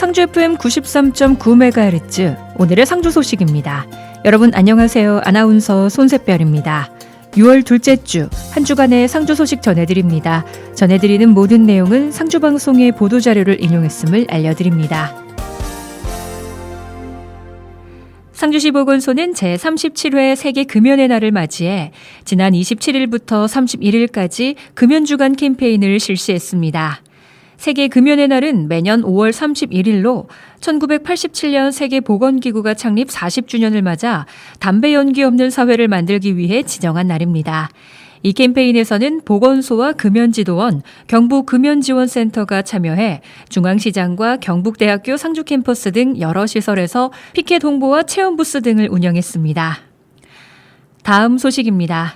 상주 FM 93.9MHz 오늘의 상주 소식입니다. 여러분 안녕하세요. 아나운서 손샛별입니다. 6월 둘째 주 한 주간의 상주 소식 전해드립니다. 전해드리는 모든 내용은 상주방송의 보도자료를 인용했음을 알려드립니다. 상주시 보건소는 제37회 세계 금연의 날을 맞이해 지난 27일부터 31일까지 금연주간 캠페인을 실시했습니다. 세계 금연의 날은 매년 5월 31일로 1987년 세계보건기구가 창립 40주년을 맞아 담배 연기 없는 사회를 만들기 위해 지정한 날입니다. 이 캠페인에서는 보건소와 금연지도원, 경북금연지원센터가 참여해 중앙시장과 경북대학교 상주캠퍼스 등 여러 시설에서 피켓 홍보와 체험부스 등을 운영했습니다. 다음 소식입니다.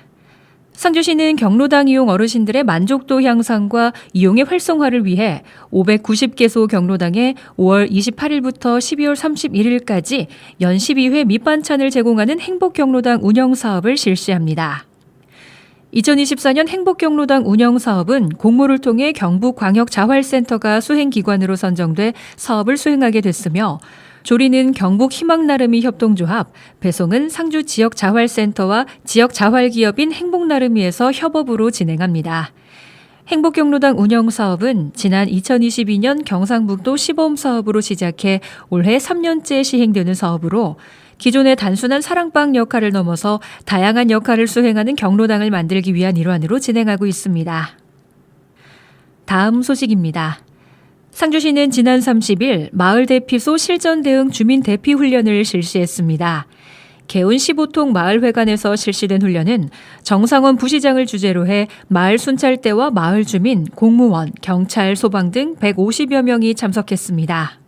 상주시는 경로당 이용 어르신들의 만족도 향상과 이용의 활성화를 위해 590개소 경로당에 5월 28일부터 12월 31일까지 연 12회 밑반찬을 제공하는 행복경로당 운영사업을 실시합니다. 2024년 행복경로당 운영사업은 공모를 통해 경북광역자활센터가 수행기관으로 선정돼 사업을 수행하게 됐으며 조리는 경북희망나름이 협동조합, 배송은 상주지역자활센터와 지역자활기업인 행복나름이에서 협업으로 진행합니다. 행복경로당 운영사업은 지난 2022년 경상북도 시범사업으로 시작해 올해 3년째 시행되는 사업으로 기존의 단순한 사랑방 역할을 넘어서 다양한 역할을 수행하는 경로당을 만들기 위한 일환으로 진행하고 있습니다. 다음 소식입니다. 상주시는 지난 30일 마을 대피소 실전 대응 주민 대피 훈련을 실시했습니다. 개운 15통 마을회관에서 실시된 훈련은 정상원 부시장을 주재로 해 마을 순찰대와 마을 주민, 공무원, 경찰, 소방 등 150여 명이 참석했습니다.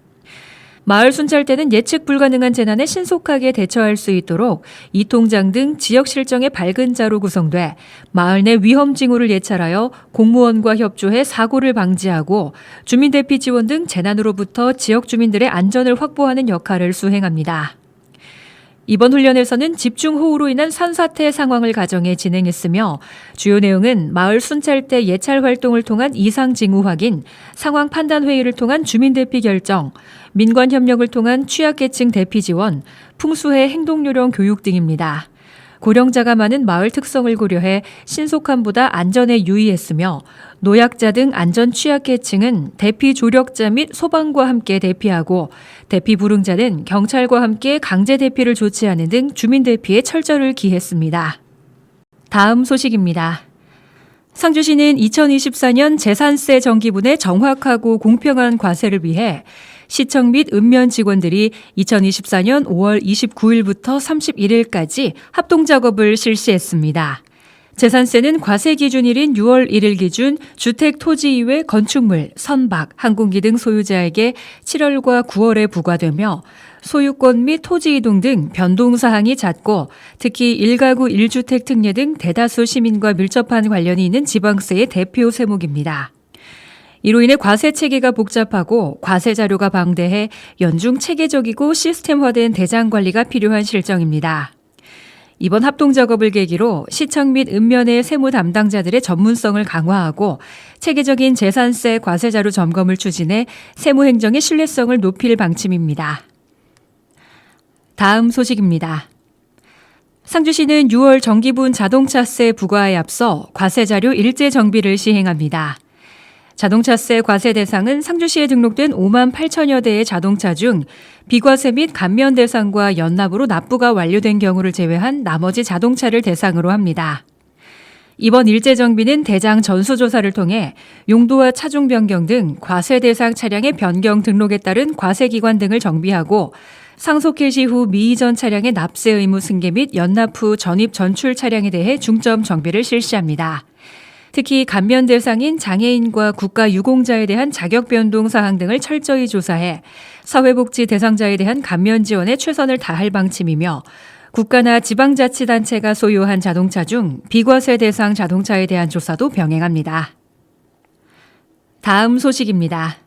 마을 순찰대는 예측 불가능한 재난에 신속하게 대처할 수 있도록 이통장 등 지역 실정의 밝은 자로 구성돼 마을 내 위험 징후를 예찰하여 공무원과 협조해 사고를 방지하고 주민 대피 지원 등 재난으로부터 지역 주민들의 안전을 확보하는 역할을 수행합니다. 이번 훈련에서는 집중호우로 인한 산사태 상황을 가정해 진행했으며 주요 내용은 마을 순찰대 예찰 활동을 통한 이상 징후 확인, 상황 판단 회의를 통한 주민 대피 결정, 민관 협력을 통한 취약계층 대피 지원, 풍수해 행동요령 교육 등입니다. 고령자가 많은 마을 특성을 고려해 신속함보다 안전에 유의했으며 노약자 등 안전 취약계층은 대피 조력자 및 소방과 함께 대피하고 대피 불응자는 경찰과 함께 강제 대피를 조치하는 등 주민 대피에 철저를 기했습니다. 다음 소식입니다. 상주시는 2024년 재산세 정기분의 정확하고 공평한 과세를 위해 시청 및 읍면 직원들이 2024년 5월 29일부터 31일까지 합동작업을 실시했습니다. 재산세는 과세 기준일인 6월 1일 기준 주택 토지 이외 건축물, 선박, 항공기 등 소유자에게 7월과 9월에 부과되며 소유권 및 토지 이동 등 변동사항이 잦고 특히 1가구 1주택 특례 등 대다수 시민과 밀접한 관련이 있는 지방세의 대표 세목입니다. 이로 인해 과세 체계가 복잡하고 과세 자료가 방대해 연중 체계적이고 시스템화된 대장 관리가 필요한 실정입니다. 이번 합동작업을 계기로 시청 및 읍면의 세무 담당자들의 전문성을 강화하고 체계적인 재산세 과세 자료 점검을 추진해 세무 행정의 신뢰성을 높일 방침입니다. 다음 소식입니다. 상주시는 6월 정기분 자동차세 부과에 앞서 과세 자료 일제 정비를 시행합니다. 자동차세 과세 대상은 상주시에 등록된 5만 8천여 대의 자동차 중 비과세 및 감면 대상과 연납으로 납부가 완료된 경우를 제외한 나머지 자동차를 대상으로 합니다. 이번 일제 정비는 대장 전수조사를 통해 용도와 차종 변경 등 과세 대상 차량의 변경 등록에 따른 과세 기관 등을 정비하고 상속 개시 후 미이전 차량의 납세 의무 승계 및 연납 후 전입 전출 차량에 대해 중점 정비를 실시합니다. 특히 감면 대상인 장애인과 국가유공자에 대한 자격 변동 사항 등을 철저히 조사해 사회복지 대상자에 대한 감면 지원에 최선을 다할 방침이며 국가나 지방자치단체가 소유한 자동차 중 비과세 대상 자동차에 대한 조사도 병행합니다. 다음 소식입니다.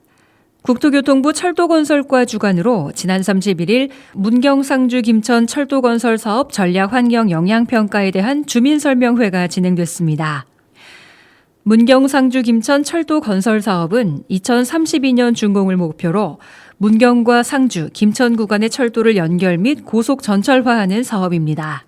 국토교통부 철도건설과 주관으로 지난 31일 문경상주 김천 철도건설 사업 전략 환경 영향평가에 대한 주민설명회가 진행됐습니다. 문경 상주 김천 철도 건설 사업은 2032년 준공을 목표로 문경과 상주, 김천 구간의 철도를 연결 및 고속 전철화하는 사업입니다.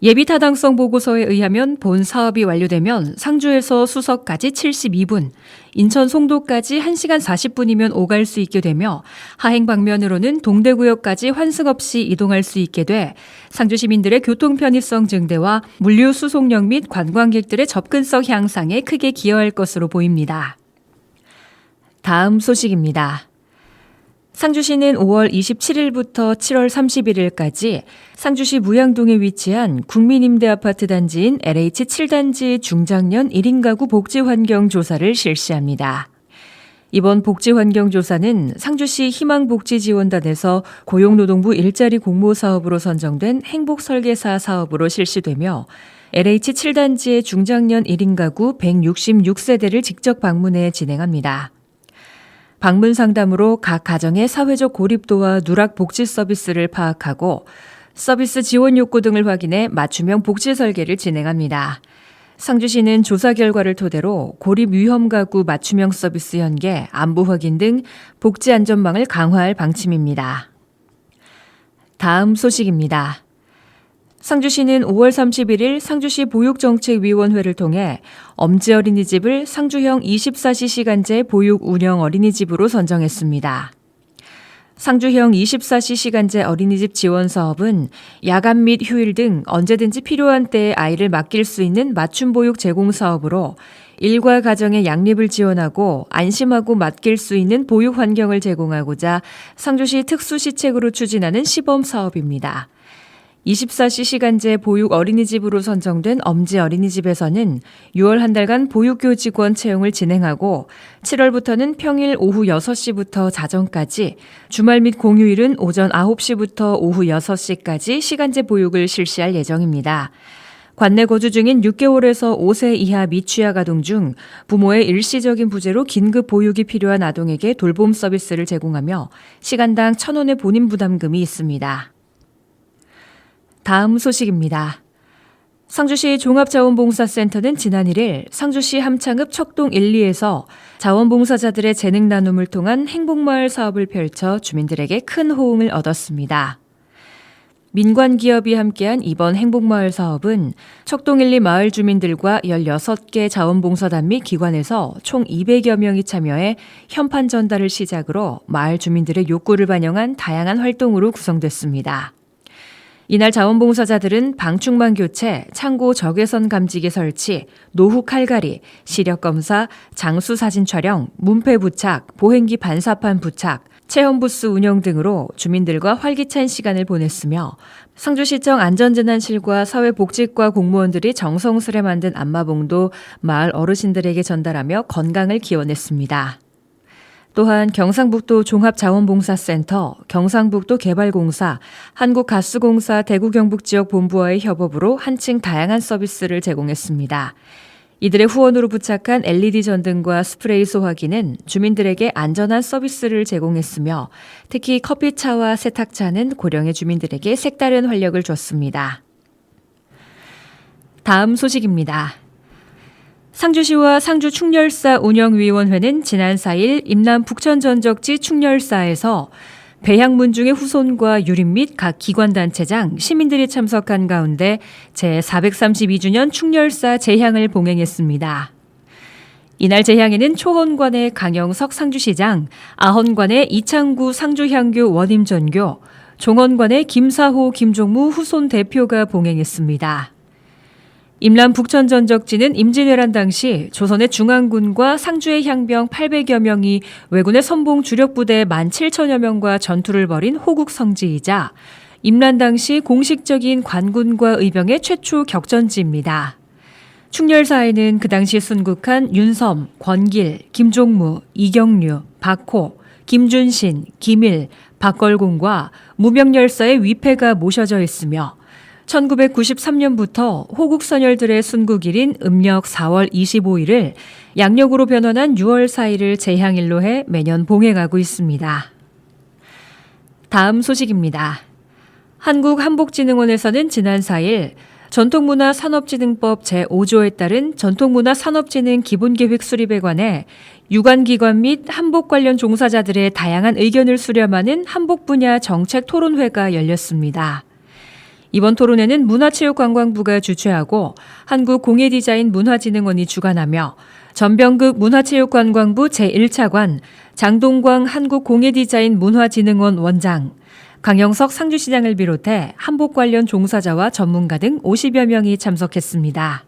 예비 타당성 보고서에 의하면 본 사업이 완료되면 상주에서 수서까지 72분, 인천 송도까지 1시간 40분이면 오갈 수 있게 되며 하행 방면으로는 동대구역까지 환승 없이 이동할 수 있게 돼 상주 시민들의 교통 편의성 증대와 물류 수송력 및 관광객들의 접근성 향상에 크게 기여할 것으로 보입니다. 다음 소식입니다. 상주시는 5월 27일부터 7월 31일까지 상주시 무양동에 위치한 국민임대아파트 단지인 LH 7단지 중장년 1인 가구 복지환경조사를 실시합니다. 이번 복지환경조사는 상주시 희망복지지원단에서 고용노동부 일자리 공모사업으로 선정된 행복설계사 사업으로 실시되며 LH 7단지의 중장년 1인 가구 166세대를 직접 방문해 진행합니다. 방문 상담으로 각 가정의 사회적 고립도와 누락 복지 서비스를 파악하고 서비스 지원 욕구 등을 확인해 맞춤형 복지 설계를 진행합니다. 상주시는 조사 결과를 토대로 고립 위험 가구 맞춤형 서비스 연계, 안부 확인 등 복지 안전망을 강화할 방침입니다. 다음 소식입니다. 상주시는 5월 31일 상주시 보육정책위원회를 통해 엄지 어린이집을 상주형 24시 시간제 보육 운영 어린이집으로 선정했습니다. 상주형 24시 시간제 어린이집 지원 사업은 야간 및 휴일 등 언제든지 필요한 때에 아이를 맡길 수 있는 맞춤 보육 제공 사업으로 일과 가정의 양립을 지원하고 안심하고 맡길 수 있는 보육 환경을 제공하고자 상주시 특수시책으로 추진하는 시범 사업입니다. 24시 시간제 보육 어린이집으로 선정된 엄지 어린이집에서는 6월 한 달간 보육교직원 채용을 진행하고 7월부터는 평일 오후 6시부터 자정까지, 주말 및 공휴일은 오전 9시부터 오후 6시까지 시간제 보육을 실시할 예정입니다. 관내 거주 중인 6개월에서 5세 이하 미취학 아동 중 부모의 일시적인 부재로 긴급 보육이 필요한 아동에게 돌봄 서비스를 제공하며 시간당 1,000원의 본인 부담금이 있습니다. 다음 소식입니다. 상주시 종합자원봉사센터는 지난 1일 상주시 함창읍 척동 1, 2에서 자원봉사자들의 재능 나눔을 통한 행복마을 사업을 펼쳐 주민들에게 큰 호응을 얻었습니다. 민관기업이 함께한 이번 행복마을 사업은 척동 1, 2 마을 주민들과 16개 자원봉사단 및 기관에서 총 200여 명이 참여해 현판 전달을 시작으로 마을 주민들의 욕구를 반영한 다양한 활동으로 구성됐습니다. 이날 자원봉사자들은 방충망 교체, 창고 적외선 감지기 설치, 노후 칼갈이, 시력 검사, 장수 사진 촬영, 문패 부착, 보행기 반사판 부착, 체험 부스 운영 등으로 주민들과 활기찬 시간을 보냈으며 상주시청 안전재난실과 사회복지과 공무원들이 정성스레 만든 안마봉도 마을 어르신들에게 전달하며 건강을 기원했습니다. 또한 경상북도 종합자원봉사센터, 경상북도 개발공사, 한국가스공사 대구 경북지역 본부와의 협업으로 한층 다양한 서비스를 제공했습니다. 이들의 후원으로 부착한 LED 전등과 스프레이 소화기는 주민들에게 안전한 서비스를 제공했으며 특히 커피차와 세탁차는 고령의 주민들에게 색다른 활력을 줬습니다. 다음 소식입니다. 상주시와 상주축렬사 운영위원회는 지난 4일 임남 북천전적지 축렬사에서 배향문중의 후손과 유림 및 각 기관단체장, 시민들이 참석한 가운데 제432주년 축렬사 제향을 봉행했습니다. 이날 제향에는 초헌관의 강영석 상주시장, 아헌관의 이창구 상주향교 원임전교, 종헌관의 김사호 김종무 후손 대표가 봉행했습니다. 임남 북천전적지는 임진왜란 당시 조선의 중앙군과 상주의 향병 800여 명이 왜군의 선봉 주력부대 17,000여 명과 전투를 벌인 호국 성지이자 임란 당시 공식적인 관군과 의병의 최초 격전지입니다. 축렬사에는 그 당시 순국한 윤섬, 권길, 김종무, 이경류, 박호, 김준신, 김일, 박걸공과 무명열사의 위패가 모셔져 있으며 1993년부터 호국 선열들의 순국일인 음력 4월 25일을 양력으로 변환한 6월 4일을 제향일로 해 매년 봉행하고 있습니다. 다음 소식입니다. 한국한복진흥원에서는 지난 4일 전통문화산업진흥법 제5조에 따른 전통문화산업진흥 기본계획 수립에 관해 유관기관 및 한복 관련 종사자들의 다양한 의견을 수렴하는 한복 분야 정책 토론회가 열렸습니다. 이번 토론회는 문화체육관광부가 주최하고 한국공예디자인문화진흥원이 주관하며 전병극 문화체육관광부 제1차관 장동광 한국공예디자인문화진흥원 원장, 강영석 상주시장을 비롯해 한복 관련 종사자와 전문가 등 50여 명이 참석했습니다.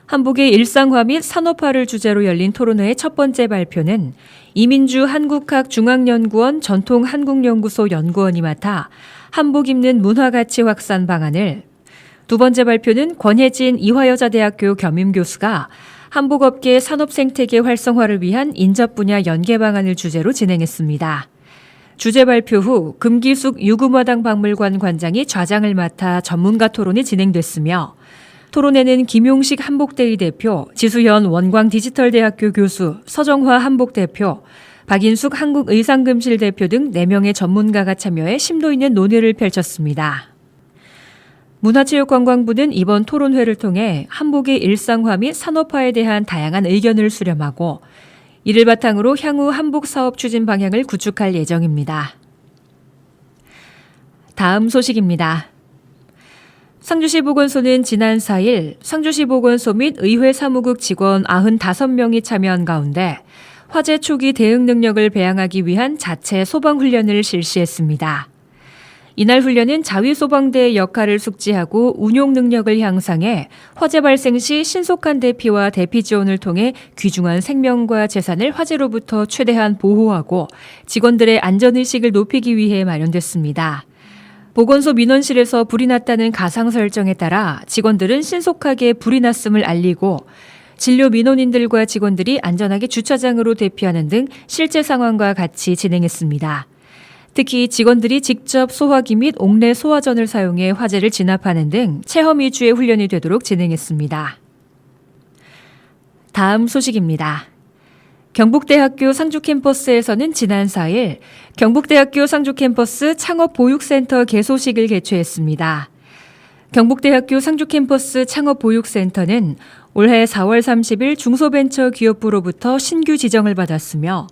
한복의 일상화 및 산업화를 주제로 열린 토론회의 첫 번째 발표는 이민주 한국학중앙연구원 전통한국연구소 연구원이 맡아 한복 입는 문화가치 확산 방안을, 두 번째 발표는 권혜진 이화여자대학교 겸임교수가 한복업계 산업생태계 활성화를 위한 인접 분야 연계 방안을 주제로 진행했습니다. 주제 발표 후 금기숙 유구마당 박물관 관장이 좌장을 맡아 전문가 토론이 진행됐으며 토론회는 김용식 한복대의 대표, 지수현 원광디지털대학교 교수, 서정화 한복대표, 박인숙 한국의상금실 대표 등 4명의 전문가가 참여해 심도 있는 논의를 펼쳤습니다. 문화체육관광부는 이번 토론회를 통해 한복의 일상화 및 산업화에 대한 다양한 의견을 수렴하고 이를 바탕으로 향후 한복 사업 추진 방향을 구축할 예정입니다. 다음 소식입니다. 상주시 보건소는 지난 4일 상주시 보건소 및 의회 사무국 직원 95명이 참여한 가운데 화재 초기 대응 능력을 배양하기 위한 자체 소방훈련을 실시했습니다. 이날 훈련은 자위소방대의 역할을 숙지하고 운용 능력을 향상해 화재 발생 시 신속한 대피와 대피 지원을 통해 귀중한 생명과 재산을 화재로부터 최대한 보호하고 직원들의 안전의식을 높이기 위해 마련됐습니다. 보건소 민원실에서 불이 났다는 가상 설정에 따라 직원들은 신속하게 불이 났음을 알리고 진료 민원인들과 직원들이 안전하게 주차장으로 대피하는 등 실제 상황과 같이 진행했습니다. 특히 직원들이 직접 소화기 및 옥내 소화전을 사용해 화재를 진압하는 등 체험 위주의 훈련이 되도록 진행했습니다. 다음 소식입니다. 경북대학교 상주캠퍼스에서는 지난 4일 경북대학교 상주캠퍼스 창업보육센터 개소식을 개최했습니다. 경북대학교 상주캠퍼스 창업보육센터는 올해 4월 30일 중소벤처기업부로부터 신규 지정을 받았으며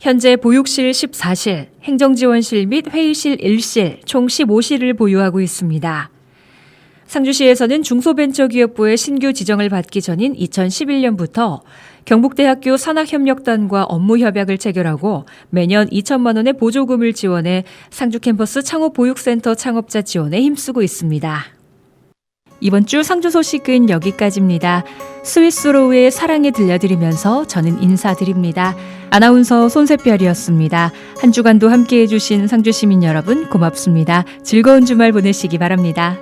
현재 보육실 14실, 행정지원실 및 회의실 1실, 총 15실을 보유하고 있습니다. 상주시에서는 중소벤처기업부의 신규 지정을 받기 전인 2011년부터 경북대학교 산학협력단과 업무협약을 체결하고 매년 2천만 원의 보조금을 지원해 상주캠퍼스 창업보육센터 창업자 지원에 힘쓰고 있습니다. 이번 주 상주 소식은 여기까지입니다. 스위스로우의 사랑에 들려드리면서 저는 인사드립니다. 아나운서 손세별이었습니다. 한 주간도 함께해 주신 상주 시민 여러분 고맙습니다. 즐거운 주말 보내시기 바랍니다.